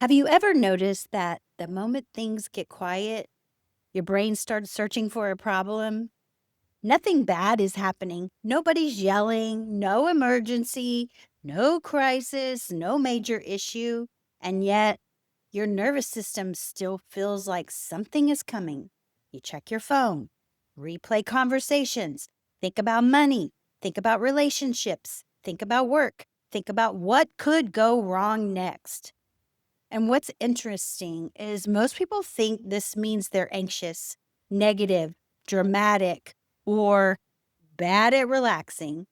Have you ever noticed that the moment things get quiet, your brain starts searching for a problem? Nothing bad is happening. Nobody's yelling, no emergency, no crisis, no major issue. And yet, your nervous system still feels like something is coming. You check your phone, replay conversations, think about money, think about relationships, think about work, think about what could go wrong next. And what's interesting is most people think this means they're anxious, negative, dramatic, or bad at relaxing,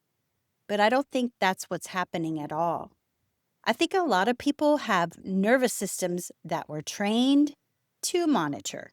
but I don't think that's what's happening at all. I think a lot of people have nervous systems that were trained to monitor.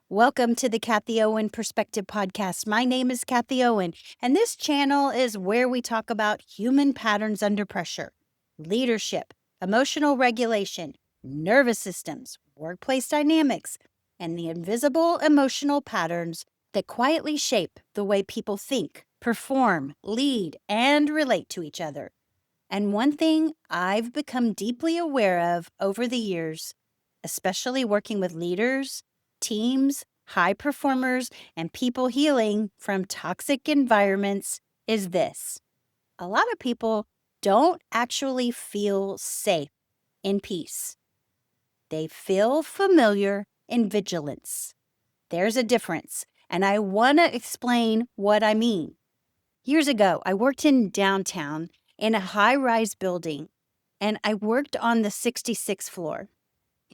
Welcome to the Kathie Owen Perspective podcast. My name is Kathie Owen, and this channel is where we talk about human patterns under pressure, leadership, emotional regulation, nervous systems, workplace dynamics, and the invisible emotional patterns that quietly shape the way people think, perform, lead, and relate to each other. And one thing I've become deeply aware of over the years, especially working with leaders, teams, high performers, and people healing from toxic environments, is this. A lot of people don't actually feel safe in peace. They feel familiar in vigilance. There's a difference, and I want to explain what I mean. Years ago, I worked in downtown in a high-rise building, and I worked on the 66th floor.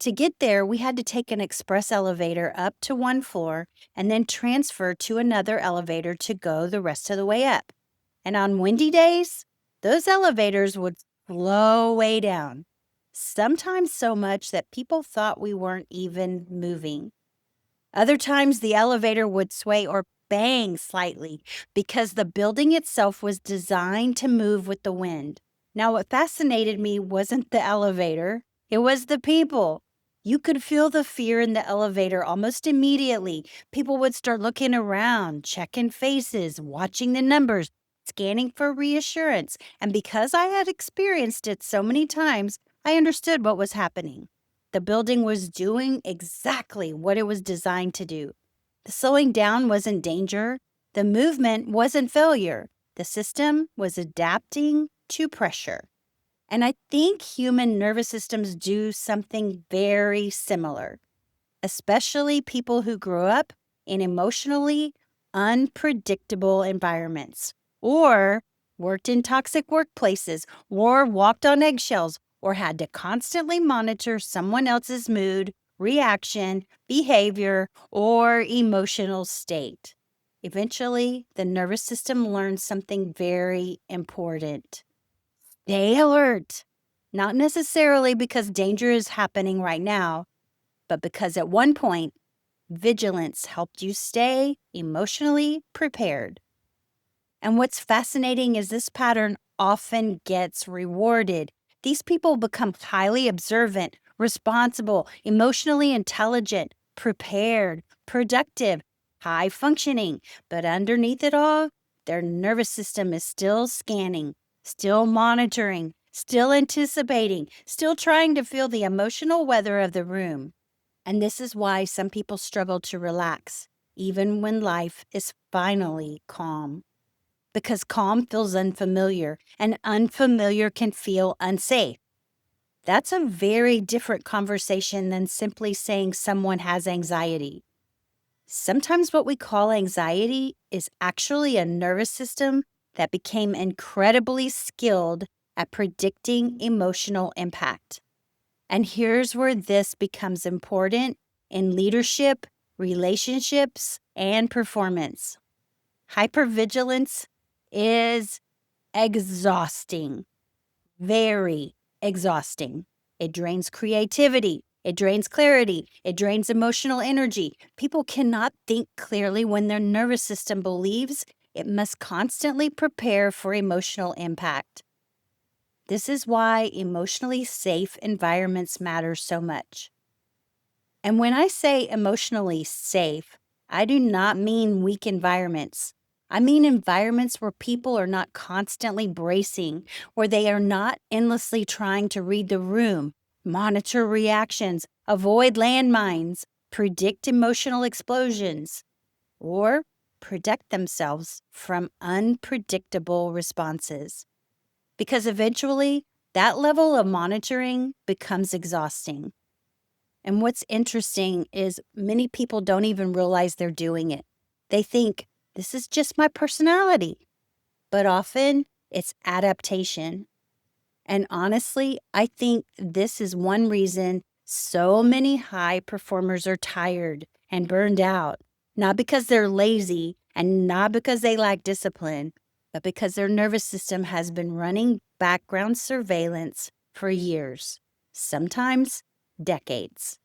To get there, we had to take an express elevator up to one floor and then transfer to another elevator to go the rest of the way up. And on windy days, those elevators would slow way down, sometimes so much that people thought we weren't even moving. Other times, the elevator would sway or bang slightly because the building itself was designed to move with the wind. Now, what fascinated me wasn't the elevator, it was the people. You could feel the fear in the elevator almost immediately. People would start looking around, checking faces, watching the numbers, scanning for reassurance. And because I had experienced it so many times, I understood what was happening. The building was doing exactly what it was designed to do. The slowing down wasn't danger. The movement wasn't failure. The system was adapting to pressure. And I think human nervous systems do something very similar, especially people who grew up in emotionally unpredictable environments, or worked in toxic workplaces, or walked on eggshells, or had to constantly monitor someone else's mood, reaction, behavior, or emotional state. Eventually, the nervous system learns something very important. Stay alert. Not necessarily because danger is happening right now, but because at one point, vigilance helped you stay emotionally prepared. And what's fascinating is this pattern often gets rewarded. These people become highly observant, responsible, emotionally intelligent, prepared, productive, high functioning. But underneath it all, their nervous system is still scanning, still monitoring, still anticipating, still trying to feel the emotional weather of the room. And this is why some people struggle to relax, even when life is finally calm. Because calm feels unfamiliar, and unfamiliar can feel unsafe. That's a very different conversation than simply saying someone has anxiety. Sometimes what we call anxiety is actually a nervous system that became incredibly skilled at predicting emotional impact. And here's where this becomes important in leadership, relationships, and performance. Hypervigilance is exhausting, very exhausting. It drains creativity, it drains clarity, it drains emotional energy. People cannot think clearly when their nervous system believes it must constantly prepare for emotional impact. This is why emotionally safe environments matter so much. And when I say emotionally safe, I do not mean weak environments. I mean environments where people are not constantly bracing, where they are not endlessly trying to read the room, monitor reactions, avoid landmines, predict emotional explosions, or protect themselves from unpredictable responses. Because eventually, that level of monitoring becomes exhausting. And what's interesting is many people don't even realize they're doing it. They think, this is just my personality. But often, it's adaptation. And honestly, I think this is one reason so many high performers are tired and burned out. Not because they're lazy and not because they lack discipline, but because their nervous system has been running background surveillance for years, sometimes decades.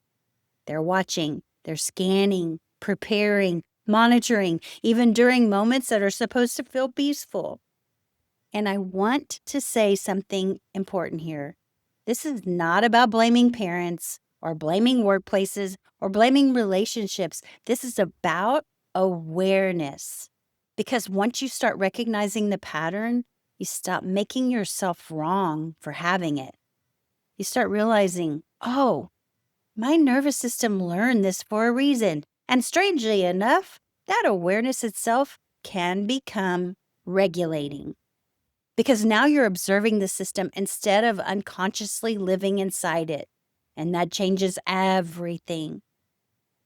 They're watching, they're scanning, preparing, monitoring, even during moments that are supposed to feel peaceful. And I want to say something important here. This is not about blaming parents or blaming workplaces or blaming relationships. This is about awareness. Because once you start recognizing the pattern, you stop making yourself wrong for having it. You start realizing, oh, my nervous system learned this for a reason. And strangely enough, that awareness itself can become regulating. Because now you're observing the system instead of unconsciously living inside it. And that changes everything.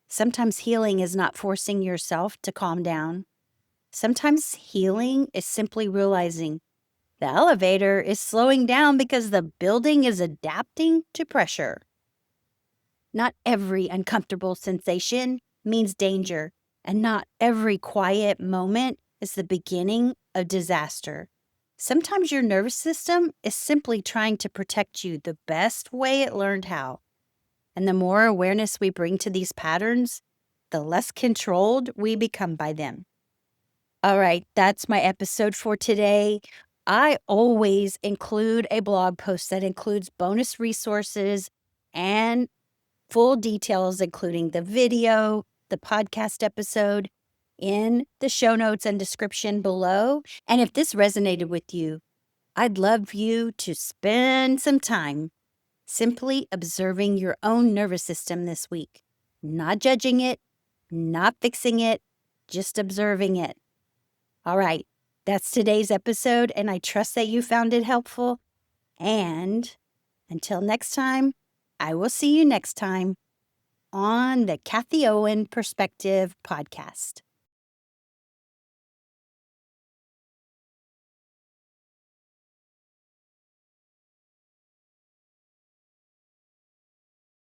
Sometimes healing is not forcing yourself to calm down. Sometimes healing is simply realizing the elevator is slowing down because the building is adapting to pressure. Not every uncomfortable sensation means danger, and not every quiet moment is the beginning of disaster. Sometimes your nervous system is simply trying to protect you the best way it learned how. And the more awareness we bring to these patterns, the less controlled we become by them. All right, that's my episode for today. I always include a blog post that includes bonus resources and full details, including the video, the podcast episode, in the show notes and description below. And if this resonated with you, I'd love you to spend some time simply observing your own nervous system this week, not judging it, not fixing it, just observing it. All right, that's today's episode, and I trust that you found it helpful. And until next time, I will see you next time on the Kathie Owen Perspective podcast.